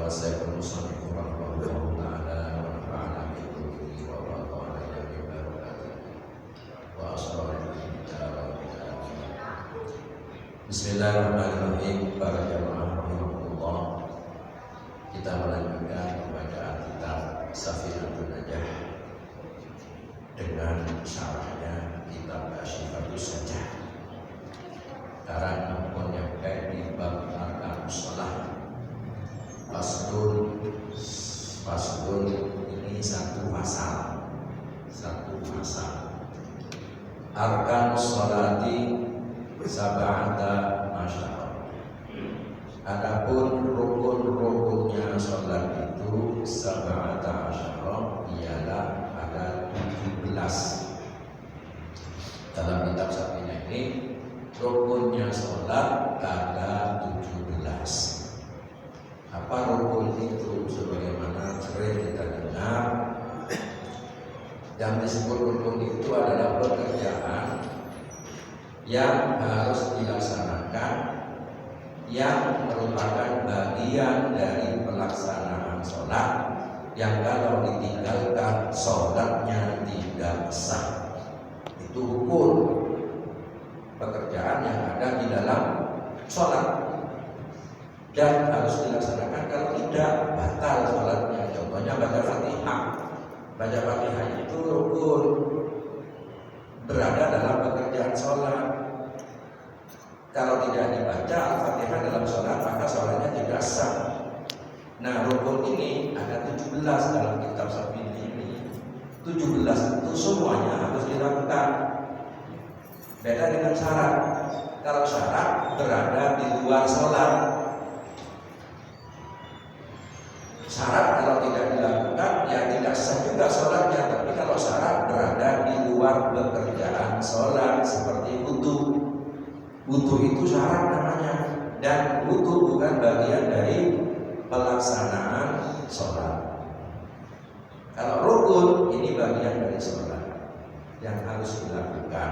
وسائر المصنف رحمه الله تعالى ونفعنا بقوله وبارك علينا ببركاته وأسرار الكتاب Bismillahirrahmanirrahim. Para jamaah rahimahullah, kita melanjutkan pembacaan kitab Safinatul Najah dengan syarahnya kitab Asyifatus Sajah. Sekarang menyampai di bab arkanus shalah. Faslun ini satu pasal. Arkanus sholati sab'ata asyara. Adapun rukun-rukunnya sholat itu sab'ata asyara, ialah ada 17. Dalam kitab Safina ini rukunnya sholat ada 17. Apa rukun itu? Sebagaimana sering kita dengar, yang disebut rukun itu adalah pekerjaan yang harus dilaksanakan, yang merupakan bagian dari pelaksanaan sholat, yang kalau ditinggalkan sholatnya tidak sah. Itu rukun, pekerjaan yang ada di dalam sholat dan harus dilaksanakan. Kalau tidak, batal sholatnya. Contohnya baca Fatihah. Baca Fatihah itu rukun, berada dalam pekerjaan sholat. Kalau tidak dibaca Al-Fatihah dalam sholat, maka sholatnya tidak sah. Nah, rukun ini ada 17 dalam kitab Safina ini. 17 itu semuanya harus dilakukan. Beda dengan syarat. Kalau syarat berada di luar sholat. Syarat kalau tidak dilakukan, ya tidak sah juga sholatnya. Tapi kalau syarat berada di luar pekerjaan sholat, seperti wudu. Wudu itu syarat namanya, dan wudu bukan bagian dari pelaksanaan sholat. Kalau rukun ini bagian dari sholat yang harus dilakukan.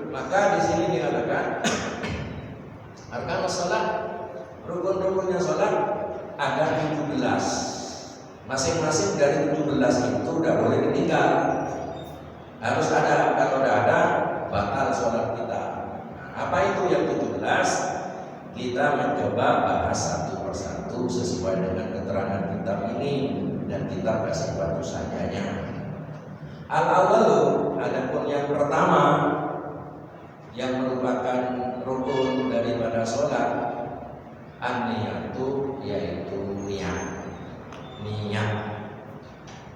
Maka di sini dikatakan arkanus sholat, rukun-rukunnya sholat ada 17. Masing-masing dari 17 itu tidak boleh ditinggal. Harus ada. Kalau tidak ada, batal sholat kita. Nah, apa itu yang 17? Kita mencoba bahas satu persatu sesuai dengan keterangan kitab ini, dan kita kasih batu sajanya. Al-awwalu, adapun yang pertama yang merupakan rukun daripada sholat, an-niyatu, yaitu niat.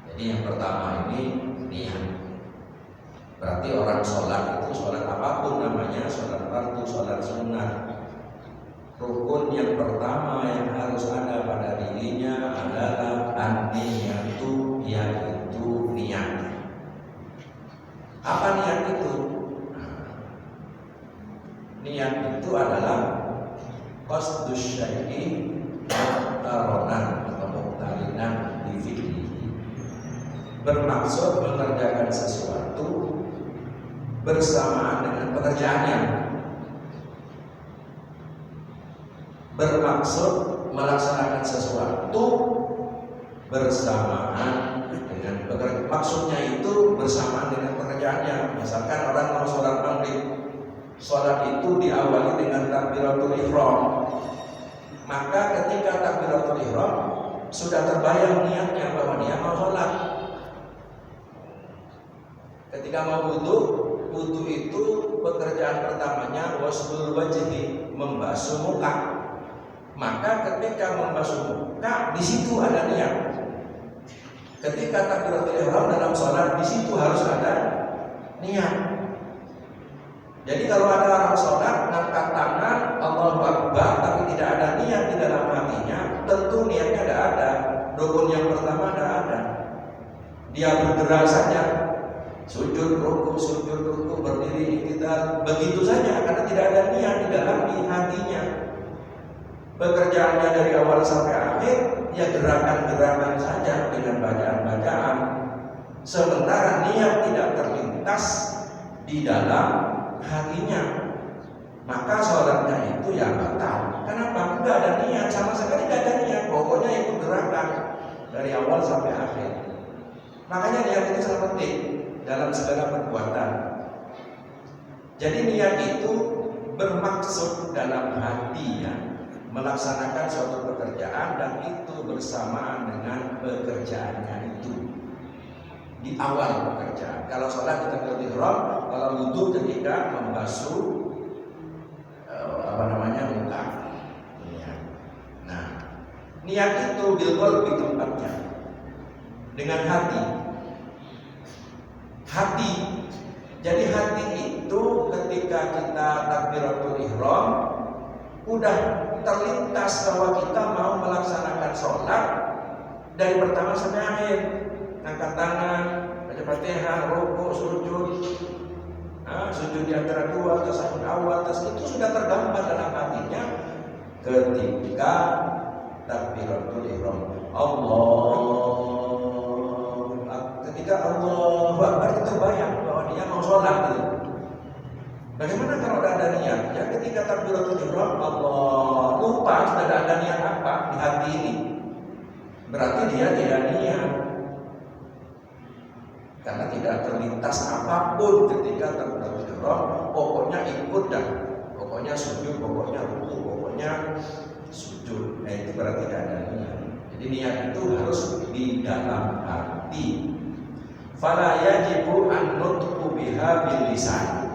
Jadi yang pertama ini niat. Berarti orang sholat itu, sholat apapun namanya, sholat fardu, sholat sunnah, rukun yang pertama yang harus ada pada dirinya adalah an-niyatu, yaitu niat. Apa niat itu? Niat itu adalah qasdus syai'i muqtaronan atau muqtarinan bi fi'lihi, bermaksud mengerjakan sesuatu bersamaan dengan pekerjaannya, bermaksud melaksanakan sesuatu bersamaan dengan pekerjaan. Maksudnya itu bersamaan dengan pekerjaannya. Misalkan orang mau sholat maghrib, sholat itu diawali dengan takbiratul ihram. Maka ketika takbiratul ihram sudah terbayang niatnya bahwa dia mau sholat. Ketika mau wudu itu pekerjaan pertamanya waslul wajhi, membasuh muka. Maka ketika membasuh muka, di situ ada niat. Ketika takbiratul ihram dalam sholat, di situ harus ada niat. Jadi kalau ada orang sholat ngangkat tangan Allahu Akbar tapi tidak ada niat di dalam hatinya, tentu niatnya tidak ada. Rukun yang pertama tidak ada. Dia bergerak saja, sujud ruku, berdiri kita begitu saja, karena tidak ada niat di dalam hatinya. Pekerjaannya dari awal sampai akhir ya gerakan-gerakan saja dengan bacaan-bacaan, sementara niat tidak terlintas di dalam hatinya. Maka sholat ibadahnya itu ya batal. Kenapa? Enggak ada niat, sama sekali enggak ada niat. Pokoknya ikut gerakan dari awal sampai akhir. Makanya niat itu sangat penting dalam segala perbuatan. Jadi niat itu bermaksud dalam hatinya melaksanakan suatu pekerjaan dan itu bersamaan dengan pekerjaannya itu di awal pekerjaan. Kalau sholat kita ihram, kalau wudhu ketika membasuh muka. Nah, niat itu bilqalbi tempatnya dengan hati. Hati. Jadi hati itu ketika kita takbiratul ihram udah terlintas bahwa kita mau melaksanakan sholat dari pertama sampai akhir. Angkat tangan, baca Fatihah, rukuk, sujud. Sujud di antara dua, tasyahud awal, itu sudah tergambar dalam hatinya ketika takbiratul ihram. Ketika Allahu Akbar itu terbayang bahwa dia mau sholat gitu. Bagaimana kalau ada niat? Ya ketika takbiratul ihram Allah lupa sudah ada niat apa di hati ini. Berarti dia tidak niat. Karena tidak terlintas apapun ketika takbiratul ihram, pokoknya ikut dan pokoknya sujud, pokoknya ruku, pokoknya sujud. Nah itu berarti tidak ada niat. Jadi niat itu harus di dalam hati. Fala yajibu an nutqu biha bil lisan.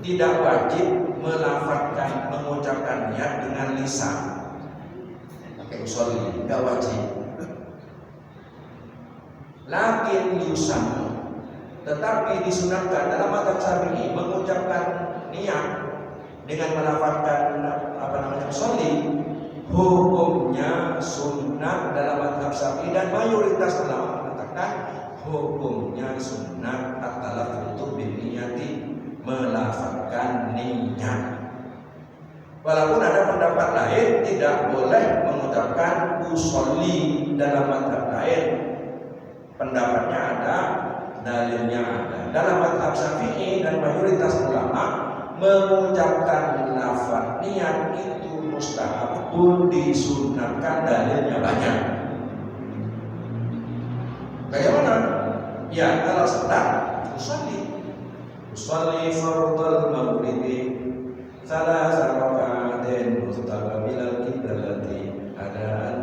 Tidak wajib melafazkan, mengucapkan niat dengan lisan. Pakai usul ini, tidak wajib. Lakin yusan, tetapi disunatkan dalam mazhab Syafi'i mengucapkan niat dengan melafazkan sholli, hukumnya sunat dalam mazhab Syafi'i dan mayoritas ulama mengatakan hukumnya sunat at-talaffuzu bin niyati, melafazkan niat. Walaupun ada pendapat lain tidak boleh mengucapkan usolli dalam mazhab lain. Pendapatnya ada, dalilnya ada. Dalam mazhab Syafi'i dan mayoritas ulama mengucapkan lafaz niat itu mustahab pun disunatkan, dalilnya banyak. Bagaimana? Ya kalau sholat usolli fardal maghribi salasa raka'atin mustaqbilal qiblati adaan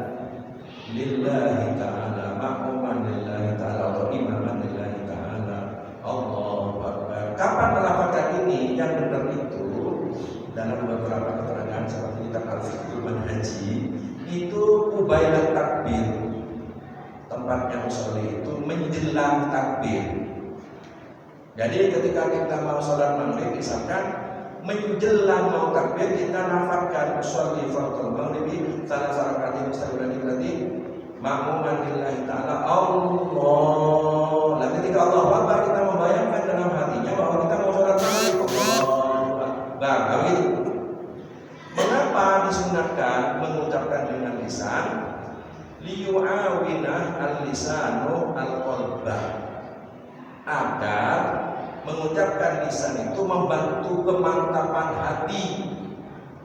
lillahi ta'ala ma'muman lillahi ta'ala wa imaman lillahi ta'ala Allahu Akbar. Kapan melafazkan ini? Yang benar itu dalam beberapa keterangan seperti kitab Al-Fiqhul Manhaji itu ubailat takbir. Tempatnya usolli itu menjelang takbir. Jadi ketika kita mau sholat maghrib misalkan menjelang mau takbir kita lafazkan usolli fardal maghribi salasa raka'atin mustaqbilal qiblati ma'muman lillahi ta'ala Allah. Nah ketika Allahu Akbar kita membayangkan dalam hatinya bahwa kita mau sholat maghrib. Allahu Akbar. Begitu. Mengapa disunatkan mengucapkan dengan lisan? Liyu'awinah al-lisanu al-qalbah, agar mengucapkan lisan itu membantu kemantapan hati.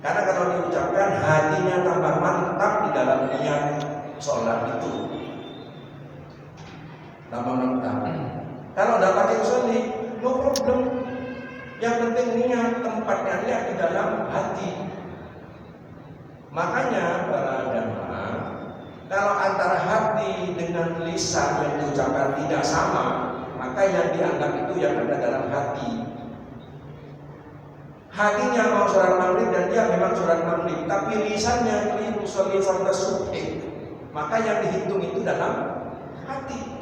Karena kalau diucapkan hatinya tambah mantap di dalam niat sholat itu, tambah mantap. Kalau tidak pakai usolli, no problem. Yang penting niat, tempatnya niat di dalam hati. Makanya para jamaah, kalau antara hati dengan lisan yang diucapkan tidak sama, maka yang dianggap itu yang ada dalam hati. Hatinya mau sholat maghrib dan dia memang sholat maghrib, tapi lisannya keliru sholli fardhu subhi, maka yang dihitung itu dalam hati.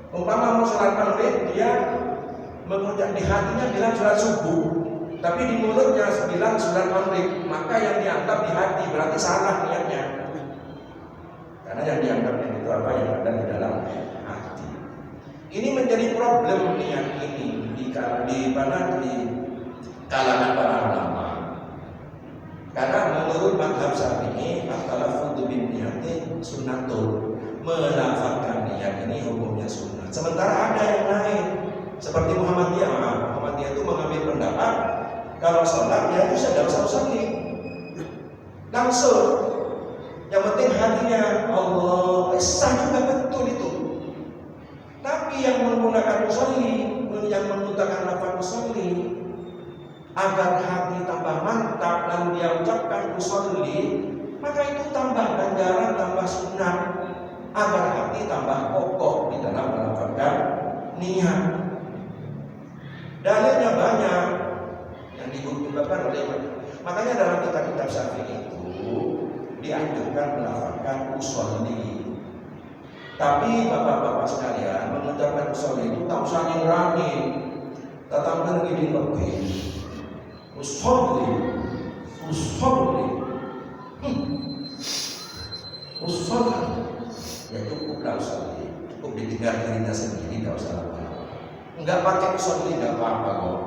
Umpama mau sholat maghrib, dia mengucap di hatinya bilang sholat subuh, tapi di mulutnya bilang sholat maghrib, maka yang dianggap di hati berarti salah niatnya. Karena yang dianggap itu apa yang ada di dalam hati. Ini menjadi problem niat ini di kalangan para ulama. Karena menurut mazhab Syafi'i at-talaffuzu bin niyati sunnatul, melafazkan niat ini hukumnya sunnah. Sementara ada yang lain seperti Muhammadiyah Muhammadiyah itu mengambil pendapat kalau sholat ya itu tidak usah usolli, langsung. Yang penting hatinya Allah, sah juga betul itu. Tapi yang menggunakan usolli, yang menggunakan lafaz usolli agar hati tambah mantap lalu dia ucapkan usolli, maka itu tambah ganjaran, tambah sunnah agar hati tambah kokoh di dalam melafalkan niat. Dalilnya banyak yang dibuktikan oleh, makanya dalam kitab-kitab Syafi'i itu dianjurkan melafalkan usolli. Tapi bapak-bapak sekalian, mengucapkan usolli itu tak usah nyerangin, tetapi begini lebih usolli ya cukuplah usolli, cukup didengar dirinya sendiri, tidak usah lama-lama. Enggak pakai usolli enggak apa-apa kok.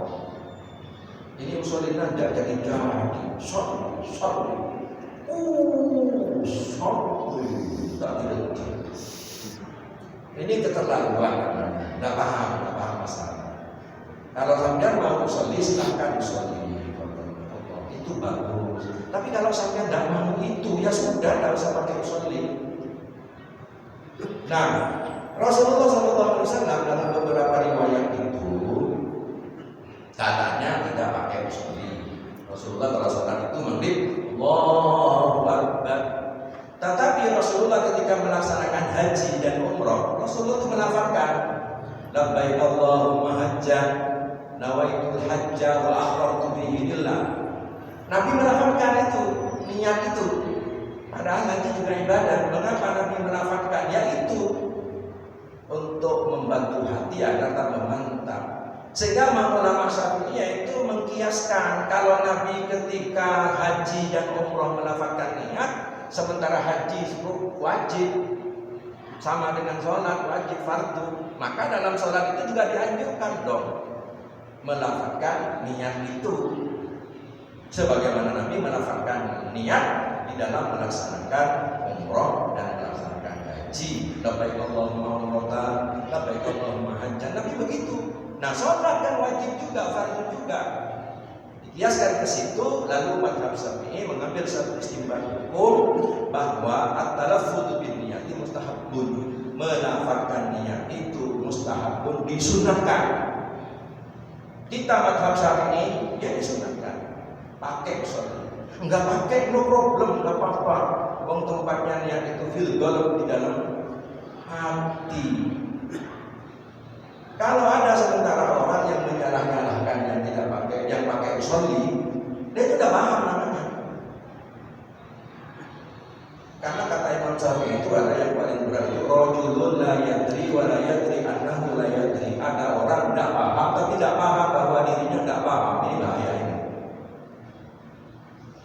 Ini usolli tidak jadi usolli tak tidak. Ini keterlaluan namanya. Enggak paham masalah. Kalau sampean mau usolli silahkan usolli, itu bagus. Tapi kalau sampean tidak mau itu ya sudah, tidak usah pakai usolli. Nah, Rasulullah SAW dalam beberapa riwayat itu katanya tidak pakai usolli. Rasulullah kalau sholat itu menghadap Allahu Akbar. Tetapi Rasulullah ketika melaksanakan haji dan umrah, Rasulullah itu melafalkan labbaik Allahumma hajjan, nawaitul hajja wa ahramtu bihi lillah. Nabi melafalkan itu, niat itu. Padahal haji juga ibadah. Mengapa Nabi melafalkan? Yaitu untuk membantu hati agar tambah mantap. Sehingga ulama Syafi'iyah itu mengkiaskan kalau Nabi ketika haji dan umrah melafalkan niat, sementara haji wajib sama dengan sholat wajib fardu, maka dalam sholat itu juga dianjurkan dong melafalkan niat itu, sebagaimana Nabi melafalkan niat di dalam melaksanakan umrah dan melaksanakan haji. Labbaik Allahumma umratan, labbaik Allahumma hajjan. Nabi begitu. Nah, sholat kan wajib juga, fardu juga. Dikiaskan ke situ, lalu mazhab Syafi'i mengambil satu istimbat hukum bahwa at-talaffuz bin niyati mustahabun. Melafalkan niat itu mustahabun, disunatkan. Kita mazhab Syafi'i ya disunatkan. Pakai sholat. Enggak pakai no problem, enggak apa-apa. Wong tempatnya niat itu fil qalb, di dalam hati. Kalau ada sementara orang yang menyalah-nyalahkan yang tidak pakai, yang pakai usolli, dia itu tidak paham namanya. Karena kata Imam Syafi'i itu ada yang paling berat itu rajulun la yadri wa la yadri annahu la yadri. Ada orang tidak paham tapi tidak paham bahwa dirinya tidak paham. Ini bahaya ini.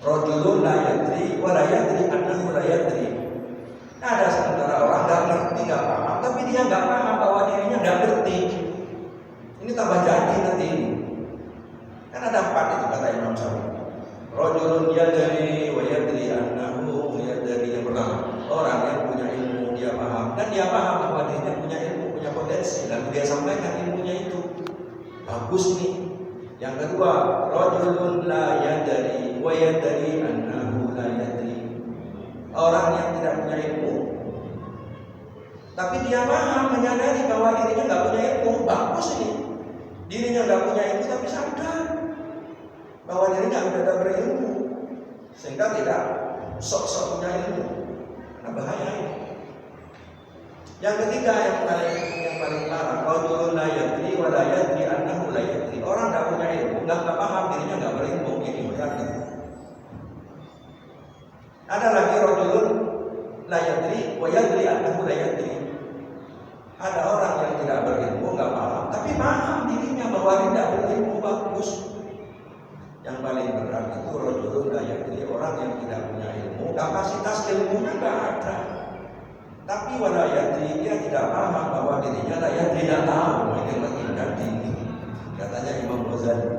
Rajulun la yadri wa la yadri annahu la yadri. Ada sementara orang tidak ngerti, tidak paham, tapi dia nggak paham bahwa dirinya tidak ngerti. Ini tambah jadi nanti ini. Kan ada 4 itu kata Imam Syafi'i. Rajulun yadri wa yadri annahu yadri. Yang pertama, orang yang punya ilmu dia paham dan dia paham bahwa dirinya punya ilmu, punya potensi, dan dia sampaikan ilmunya itu. Bagus nih. Yang kedua, rajulun la yadri wa yadri annahu la yadri. Orang yang tidak punya ilmu, tapi dia paham, menyadari bahwa dirinya nggak punya ilmu. Bagus ini. Dirinya nggak punya ilmu tapi sadar bahwa dirinya tidak berilmu, sehingga tidak sok-sok punya ilmu. Nah, bahaya ini. Yang ketiga yang paling parah, rajulun la yadri wa la yadri annahu la yadri. Orang nggak punya ilmu, nggak paham dirinya nggak berilmu. Ini berarti. Ada lagi rajulun la yadri wa yadri annahu la yadri. Ada orang yang tidak berilmu, nggak paham, tapi paham dirinya bahwa dia tidak berilmu. Bagus. Yang paling berat itu rajulun la yadri, orang yang tidak punya ilmu, kapasitas ilmunya nggak ada. Tapi wala yadri, dia tidak paham bahwa dirinya la yadri, tidak tahu. Ini lebih dari katanya Imam Ghazali.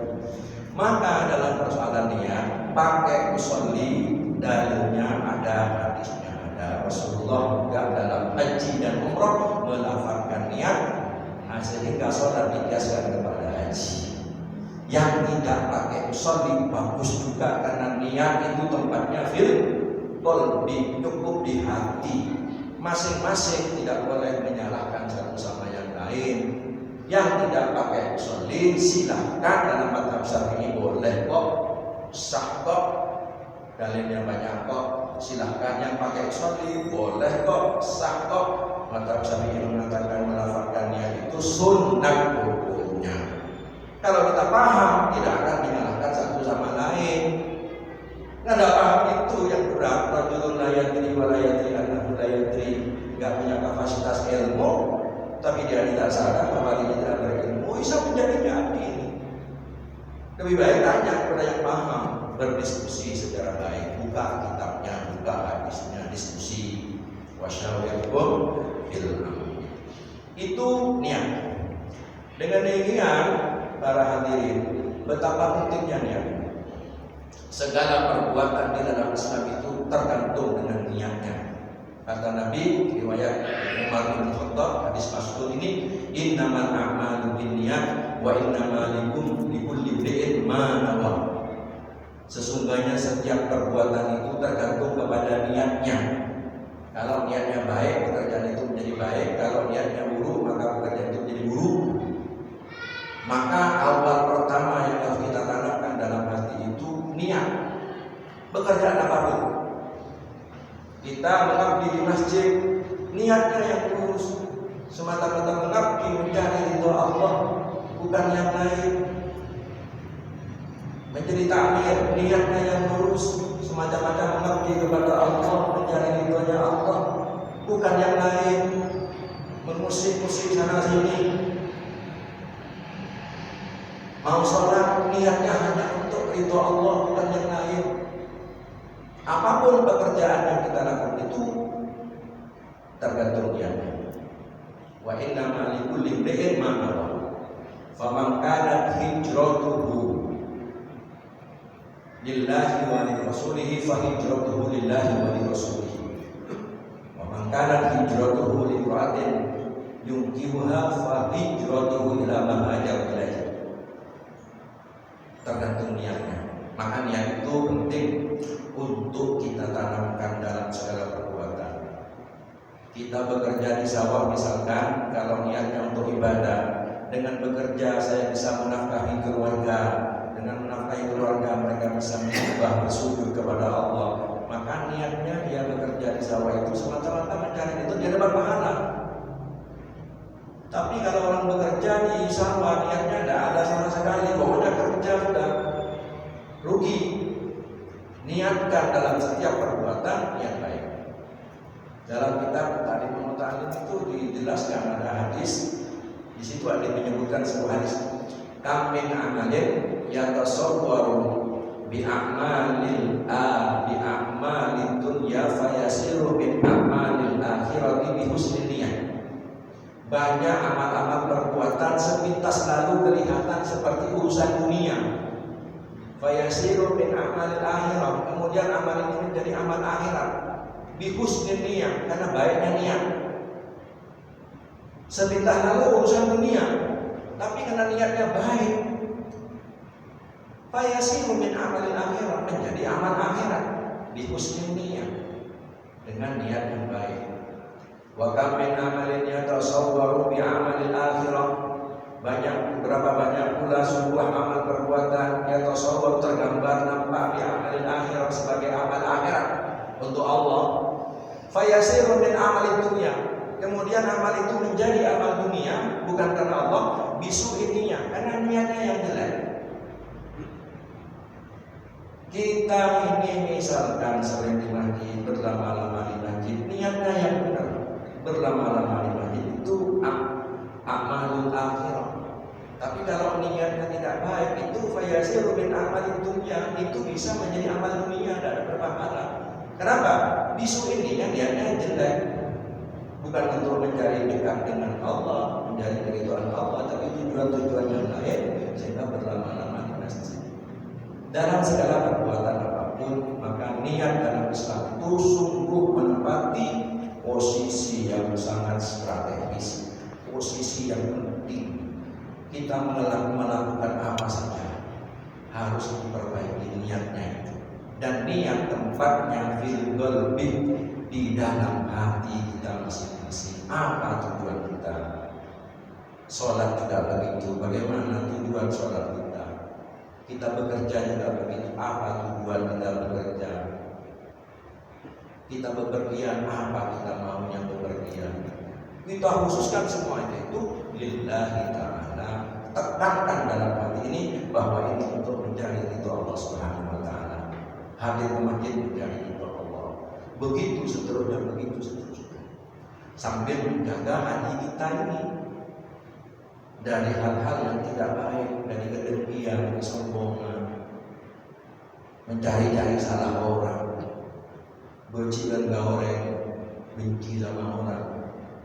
Maka dalam persoalan niat pakai usolli, dalilnya ada, hadisnya ada. Rasulullah juga dalam haji dan umrah melafalkan niat, sehingga sholat dikiaskan kepada haji. tidak pakai musolli bagus juga, karena niat itu tempatnya fil qalbi, cukup di hati. Masing-masing tidak boleh menyalahkan satu sama yang lain. Yang tidak pakai musolli silahkan, dalam mazhab Syafi'i boleh kok, sah kok, dalilnya banyak kok, silahkan. Yang pakai musolli boleh kok, sah kok. Mazhab Syafi'i mengatakan melafalkan niat itu sunnah hukumnya. Kalau kita paham, tidak akan menyalahkan satu sama lain. Nggak ada paham itu yang berat. Rajulun la yadri wa la yadri annahu la yadri, nggak punya kapasitas ilmu, tapi dia tidak sadar bahwa dia tidak berilmu, bisa menjadi jadi. Lebih baik tanya kepada yang paham, berdiskusi secara baik, buka kitabnya, buka hadisnya, diskusi. Wasyawirhum fil amr. Itu niat. Dengan demikian, para hadirin, betapa pentingnya niat. Segala perbuatan di dalam Islam itu tergantung dengan niatnya. Kata Nabi, riwayat Umar bin Khattab, hadis masyhur ini, innamal a'malu binniyat wa innamal likulli imri'in ma nawa. Sesungguhnya setiap perbuatan itu tergantung kepada niatnya. Kalau niatnya baik, pekerjaan itu menjadi baik. Kalau niatnya buruk, maka pekerjaan itu menjadi buruk. Maka awal pertama yang harus kita tanamkan dalam hati itu niat. Pekerjaan apapun, kita mengabdi di masjid, niatnya yang lurus, semata-mata mengabdi mencari ridho Allah, bukan yang lain. Menjadi takmir, niatnya yang lurus, semata-mata mengabdi kepada Allah, mencari ridhonya Allah, bukan yang lain. Musik-musik sana sini. Mau sholat, niatnya hanya untuk ridho Allah, bukan yang lain. Apapun pekerjaan yang kita lakukan itu tergantung niatnya. Wa inna ma likulli imri'in ma nawa. Faman kanat hijratuhu lillahi wa li rasulihi fa hijratuhu lillahi wa li rasulihi. Wa man kanat hijratuhu li imra'atin yunkihuha fa hijratuhu ila ma hajara ilaihi. Tergantung niatnya. Maka niat itu penting untuk kita tanamkan dalam segala perbuatan. Kita bekerja di sawah misalkan, kalau niatnya untuk ibadah, dengan bekerja saya bisa menafkahi keluarga, dengan menafkahi keluarga mereka bisa menyembah, bersujud kepada Allah. Maka niatnya dia bekerja di sawah itu semata-mata mencari itu, dia dapat pahala. Tapi kalau orang bekerja di sawah niatnya tidak ada sama sekali, pokoknya kerja sudah, rugi. Niatkan dalam setiap perbuatan yang baik. Dalam kitab Ta'limul Muta'allim itu dijelaskan ada hadis. Di situ ada menyebutkan sebuah hadis. Kam min amalin yatasawwaru bi a'malil dunya fayasiru min a'malil akhirati bi husnil niyah. Banyak amal-amal perbuatan sepintas lalu kelihatan seperti urusan dunia. Fayasiru min amalil akhirat, kemudian amal ini menjadi amal akhirat. Bi husnil niyah, karena baiknya niat. Sepintas lalu urusan dunia, tapi karena niatnya baik. Fayasiru min amalil akhirat, menjadi amal akhirat. Bi husnil niyah, dengan niat yang baik. Wa kam min amalin yatasawwaru bi amalil akhirah. Berapa banyak pula sebuah amal perbuatan yatasawwar tergambar nampak bi amalil akhirah sebagai amal akhirat untuk Allah. Fayasiru min amalid dunya, kemudian amal itu menjadi amal dunia bukan karena Allah, bisu ininya, karena niatnya yang jelek. Kita ini misalkan sering di masjid, berlama-lama di masjid, niatnya yang benar. Berlama-lama di masjid itu amalul akhirah. Tapi kalau niatnya tidak baik, itu fayasiru min amalid dunya, itu bisa menjadi amal dunia, tidak ada berpahala. Kenapa? Bisu ini yang niatnya jelek, bukan untuk mencari dekat dengan Allah, mencari keridhaan Allah, tapi tujuan-tujuan yang lain, sehingga berlama-lama di masjid. Dalam segala perbuatan apapun, maka niat dalam Islam itu sungguh menempati posisi yang sangat strategis, posisi yang penting. Kita melakukan apa saja, qalbi, di dalam hati kita masing-masing. Apa tujuan kita? Sholat juga begitu. Bagaimana tujuan sholat kita? Kita bekerja juga begitu. Apa tujuan kita bekerja? Kita bepergian, apa kita maunya bepergian? Kita khususkan semuanya itu lillahi ta'ala. Tekankan dalam hati ini bahwa ini untuk mencari ridho Allah Subhanahu wa taala. Hadir ke masjid mencari ridho Allah. Begitu seterusnya, begitu seterusnya. Sambil menjaga hati kita ini dari hal-hal yang tidak baik, dari kedengkian, kesombongan, mencari-cari salah orang, benci dan goreng, benci sama orang.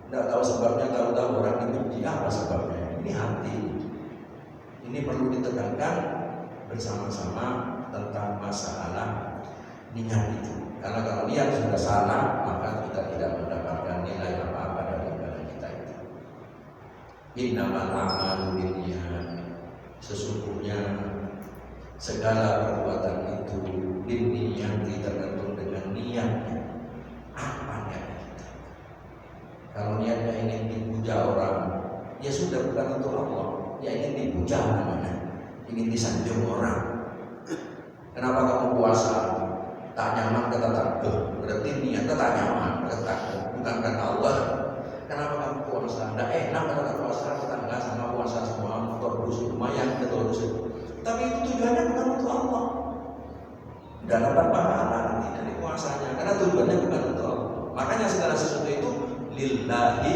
Tidak tahu sebabnya, tahu-tahu orang dibenci, apa sebabnya? Ini hati. Ini perlu ditekankan bersama-sama tentang masalah niat itu. Karena kalau niat sudah salah, maka kita tidak mendapatkan nilai apa-apa dari ibadah kita itu. Innamal a'malu binniyat. Sesungguhnya segala perbuatan itu binniyat, tergantung dengan niatnya. Apa niat kita? Kalau niatnya ingin dipuja orang, ya sudah, bukan untuk Allah. Ya ingin dipuja namanya, ingin disanjung orang. Kenapa kamu puasa? Tak nyaman kata takut, berarti niatnya tak nyaman kata takut, bukan karena Allah. Kenapa kamu puasa? Tidak enak kata puasa, kita enggak sama puasa semua, motor bus lumayan betul itu. Tapi itu tujuannya bukan untuk Allah. Dan dapat pahala nanti dari puasanya, karena tujuannya bukan untuk Allah. Makanya segala sesuatu itu lillahi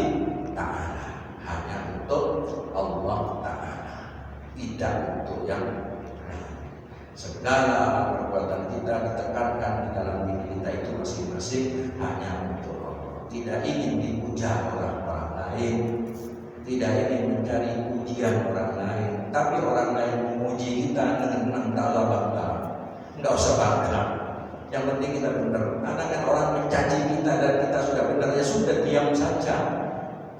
ta'ala, hanya untuk Allah ta'ala, tidak untuk yang lain. Segala perbuatan kita ditekankan di dalam diri kita itu masing-masing hanya untuk Allah. Tidak ingin dipuja orang lain, tidak ingin mencari pujian orang lain. Tapi orang lain memuji kita dengan Allah bangga, nggak usah bangga. Yang penting kita benar. Karena kan orang mencaci kita dan kita sudah benar, ya sudah, diam saja.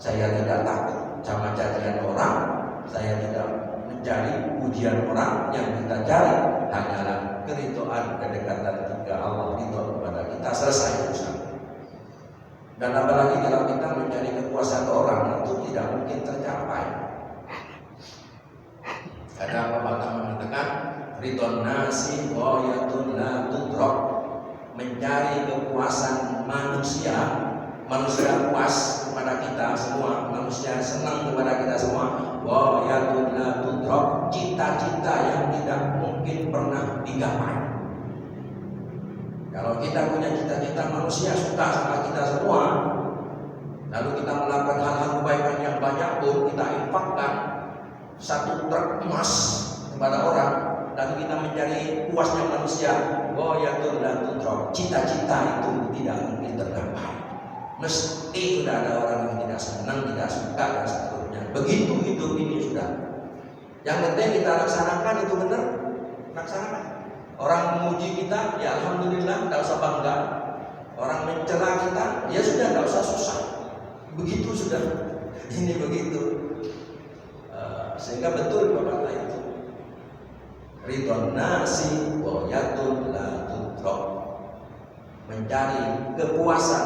Saya tidak takut sama cacian orang, saya tidak mencari pujian orang. Yang kita cari hanyalah keridhaan, kedekatan ketika Allah ridho kepada kita, selesai urusan. Dan apalagi kalau kita mencari kekuasaan orang, itu tidak mungkin tercapai. Ada pepatah mengatakan ridhon nasi ghayatun la tudrak. Mencari kepuasan manusia, manusia puas kepada kita semua, manusia senang kepada kita semua. Ghayatun la tudrak, cita-cita yang tidak mungkin pernah digapai. Kalau kita punya cita-cita, manusia suka sama kita semua, lalu kita melakukan hal-hal kebaikan yang banyak pun, kita infakkan 1 truk emas kepada orang, lalu kita mencari puasnya manusia. Oh ya Tuhan, cita-cita itu tidak mungkin tercapai. Mesti sudah ada orang yang tidak senang, tidak suka dan seterusnya. Begitu hidup ini sudah. Yang penting kita laksanakan itu benar, laksanakan. Orang memuji kita, ya alhamdulillah, tidak usah bangga. Orang mencela kita, ya sudah, tidak usah susah. Begitu sudah. Ini begitu. Sehingga betul pepatah itu. Ridhon nasi ghayatun la tudrak. Mencari kepuasan,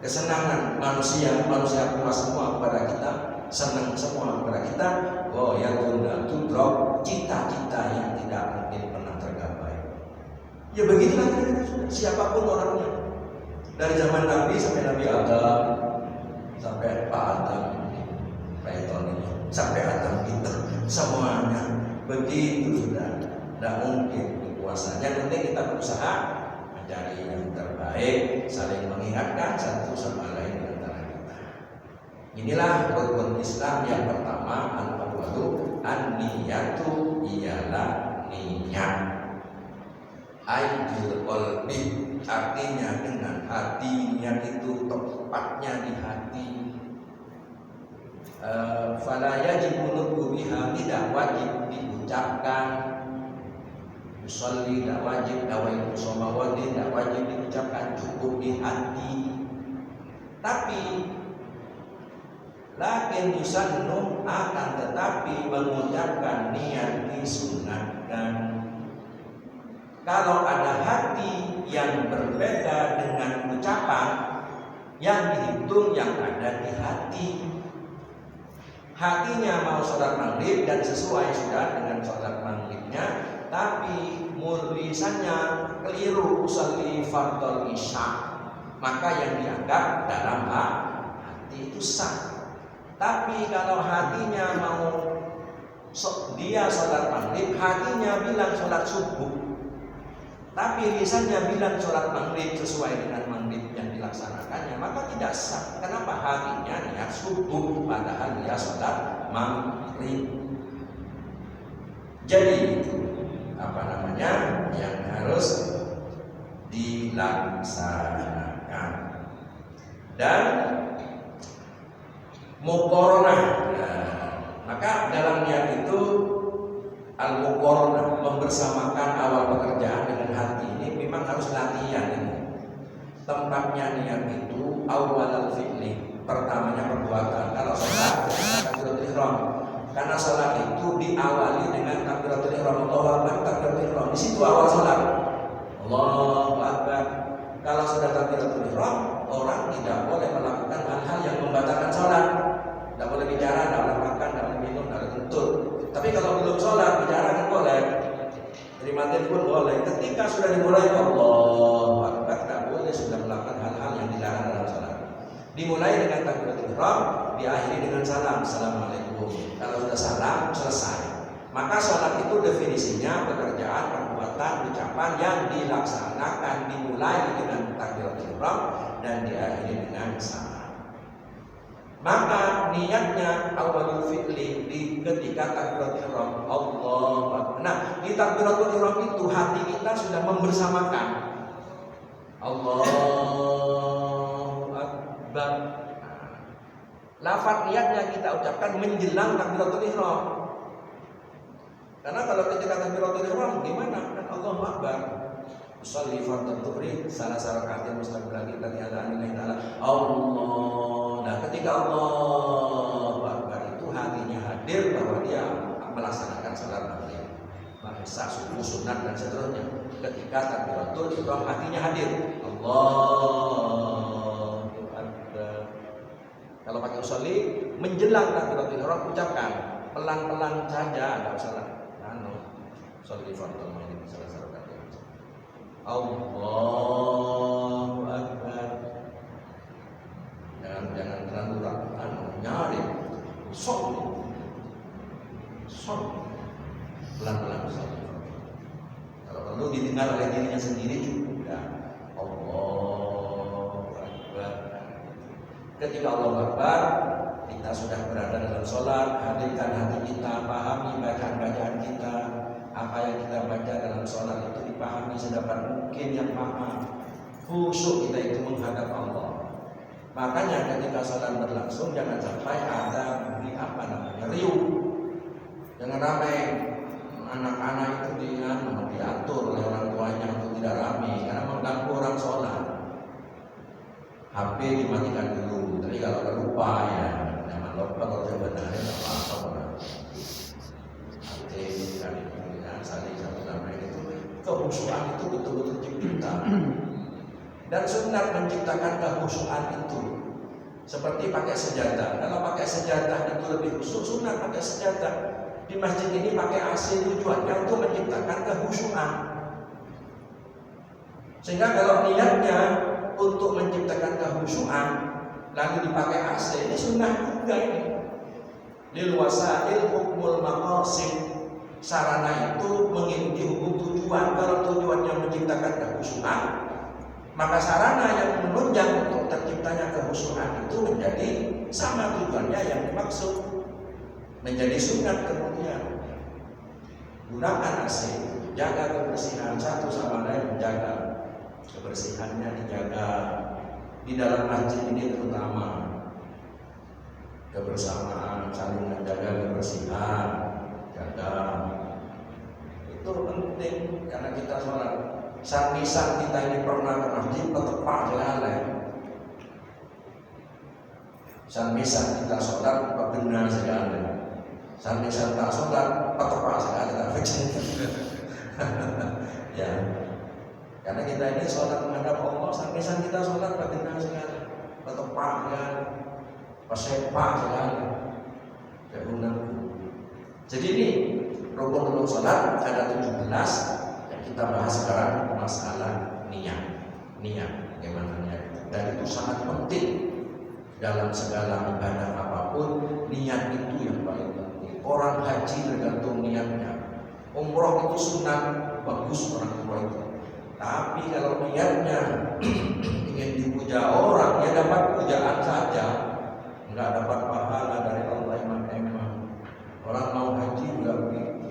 kesenangan manusia puas semua kepada kita, senang semua kepada kita. Ghayatun la tudrak, cita-cita yang tidak mungkin pernah tergapai. Ya begitulah kita sudah, siapapun orangnya. Dari zaman Nabi sampai Nabi Adam, sampai Pak Adam, Python ini, sampai Adam kita, semuanya begitu sudah. Tidak mungkin berpuasa. Yang penting kita berusaha mencari yang terbaik, saling mengingatkan satu sama lain di antara kita. Inilah rukun Islam yang pertama, al-awwalu an-niyatu, ialah niat. Aidil qalbi, artinya dengan hati. Niat itu tepatnya di hati. Fala yajibu nutqu biha, tidak wajib diucapkan. Usolli tidak wajib, dawaitu somawati tidak wajib diucapkan, cukup di hati. Tapi lakin yusannu, akan tetapi mengucapkan niat disunatkan. Kalau ada hati yang berbeda dengan ucapan, yang dihitung yang ada di hati. Hatinya mau sholat maghrib dan sesuai sudah dengan sholat maghribnya, tapi lisannya keliru usolli fardhol isya, maka yang dianggap dalam hati itu sah. Tapi kalau hatinya mau dia sholat maghrib, hatinya bilang sholat subuh, tapi lisannya bilang sholat maghrib sesuai dengan maghrib yang dilaksanakannya, maka tidak sah. Kenapa? Hatinya niat subuh padahal dia sholat maghrib. Jadi itu yang harus dilaksanakan. Dan muqaranah, maka dalam niat itu al-muqaranah, membersamakan awal pekerjaan dengan hati, ini memang harus latihan ini. Tempatnya niat itu awal al-fi'li, pertamanya perbuatan. Kalau sholat takbiratul ihram, karena sholat itu diawali dengan takbiratul ihram, Allahu akbar, takbiratul ihram. Di situ awal sholat, Allahu akbar. Kalau sudah takbiratul ihram, orang tidak boleh melakukan hal-hal yang membatalkan sholat. Tidak boleh bicara, tidak boleh makan, tidak boleh minum, tidak boleh kentut. Tapi kalau belum sholat, bicara kan boleh, terima telepon boleh. Ketika sudah dimulai Allahu akbar, tidak boleh sudah melakukan hal-hal yang dilarang dalam sholat. Dimulai dengan takbiratul ihram, diakhiri dengan salam, assalamualaikum. Kalau sudah salam, selesai. Maka sholat itu definisinya pekerjaan, perbuatan, ucapan yang dilaksanakan, dimulai dengan takbiratul ihram dan diakhiri dengan salam. Maka niatnya awalul fi'li di ketika takbiratul ihram, Allahu akbar. Nah, di takbiratul ihram itu hati kita sudah membersamakan Allahu akbar. Lafaz niatnya kita ucapkan menjelang takbiratul ihram. Karena kalau ketika takbiratul ihram gimana? Kan Allahu akbar. Usolli fardhu dhuhri salah rakaatin mustaqbil lagi ada nilai taala Allah. Nah, ketika Allahu akbar itu hatinya hadir bahwa dia melaksanakan salat maghrib, masa subuh, sunat dan seterusnya. Ketika takbiratul ihram hatinya hadir, Allahu akbar. Kalau pakai usolli menjelang takbiratul ihram ucapkan pelan-pelan saja, enggak usah usolli fardhu maghrib salah rakaat. Allahu akbar. Jangan terlalu nyari sok pelan-pelan. Kalau perlu didengar oleh dirinya sendiri juga. Allahu akbar. Ketika Allahu akbar, kita sudah berada dalam sholat. Hadirkan hati kita, pahami bacaan-bacaan kita. Apa yang kita baca dalam sholat itu dipahami sedapat mungkin yang paham. Khusyuk kita itu menghadap Allah. Makanya ketika sholat berlangsung jangan sampai ada riuh, jangan ramai. Anak-anak itu diatur oleh orang tuanya untuk tidak ramai karena mengganggu orang sholat. HP dimatikan dulu, tapi kalau lupa ya jangan lupa, kalau sebenarnya nggak apa-apa. HP saling satu sama itu, kehusuan itu betul-betul tercipta. Dan sunat menciptakan kehusuan itu seperti pakai sejadah. Kalau pakai sejadah itu lebih khusyuk, sunat pakai sejadah. Di masjid ini pakai AC tujuannya untuk menciptakan kehusuan. Sehingga kalau niatnya untuk menciptakan kehusuan lalu dipakai AC, ini sunnah juga ini. Lil wasail hukmul maqasid. Sarana itu mengikuti hukum tujuan. Kalau tujuannya menciptakan kehusuan, maka sarana yang menunjang untuk terciptanya kehusuan itu menjadi sama tujuannya yang dimaksud, menjadi sunat. Kemudian gunakan AC, jaga kebersihan satu sama lain, jaga kebersihannya, dijaga di dalam masjid ini terutama kebersamaan, saling menjaga kebersihan, jaga itu penting karena kita sholat. Saat kita ini pernah ke masjid petepak jalan. Saat kita sholat benar segala. Saat tak sholat petepak segala. Ya. kita ini sholat menghadap Allah, sampai kita sholat bagaimana sekali, bertepak kan, pesepak sekali, kayak undang. Jadi ini rukun-rukun sholat ada 17 yang kita bahas sekarang, masalah niat, bagaimana niat, dan itu sangat penting dalam segala ibadah apapun. Niat itu yang paling penting. Orang haji tergantung niatnya, umroh itu sunat, bagus orang umroh itu. Tapi kalau niatnya ingin dipuja orang, ya dapat pujaan saja, nggak dapat pahala dari Allah. Emang orang mau haji juga begitu,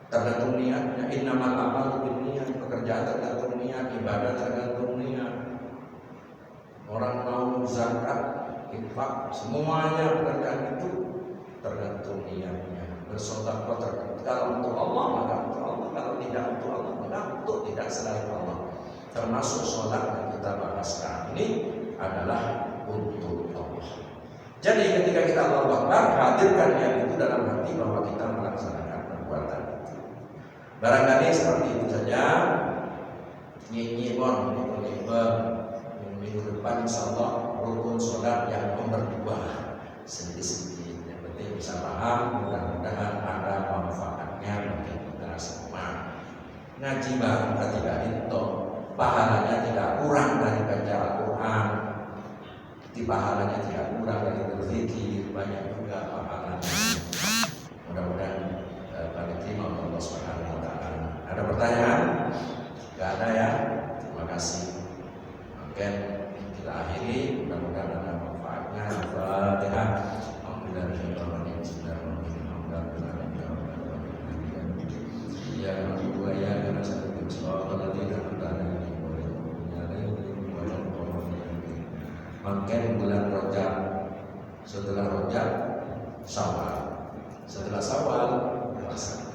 tergantung niatnya. Innamal a'malu binniyat, pekerjaan tergantung niat, ibadah tergantung niat. Orang mau zakat, infak, semuanya pekerjaan itu tergantung niatnya. Bersedekah tergantung, kalau untuk Allah maka untuk Allah, kalau tidak untuk Allah maka untuk tidak selain Allah. Termasuk sholat yang kita bahas sekarang ini adalah untuk Allah. Jadi ketika kita Allahu Akbar, hadirkan niat itu dalam hati bahwa kita melaksanakan perbuatan itu. Barangkali seperti itu saja. Minggu depan insyaallah rukun sholat yang nomor 2 sedikit-sedikit. Yang penting bisa paham, mudah-mudahan ada manfaatnya bagi kita semua. Ngaji bareng ketika itu pahalanya tidak kurang dari baca Al-Quran, pahalanya tidak kurang dari berzikir, banyak juga pahalanya. Mudah-mudahan pada terima Allah Subhanahu wa taala. Ada pertanyaan? Enggak ada ya? Terima kasih. Mungkin kita akhiri, mudah-mudahan ada manfaatnya. Al-Fatihah. Makin bulan Rajab, setelah Rajab Syawal, setelah Syawal puasa.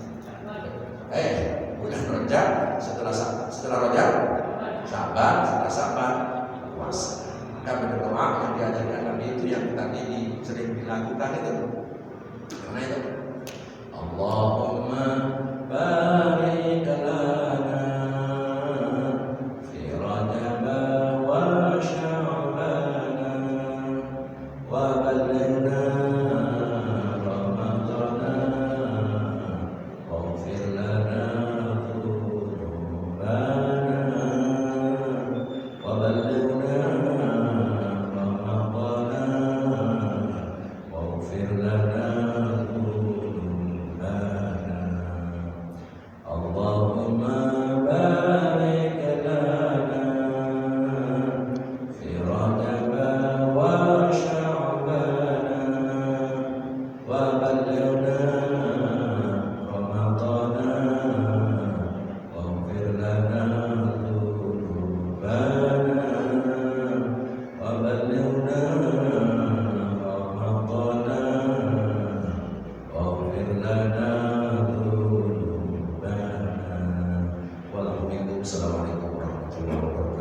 Bulan Rajab, setelah Rajab Syaban, setelah Syaban puasa. Maka berdoa yang diajarkan Nabi itu yang tadi sering dilakukan itu. Karena itu Allahumma barik lana fi Rajab wa Sya'ban wa ballighna Ramadana waghfir lana dhunubana wa ballighna Ramadana waghfir lana dhunubana. Allahumma barik lana fi Rajab wa Sya'ban wa ballighna Ramadana waghfir lana dhunubana wa ballighna Ramadana waghfir lana dhunubana. Wassalamualaikum warahmatullahi wabarakatuh.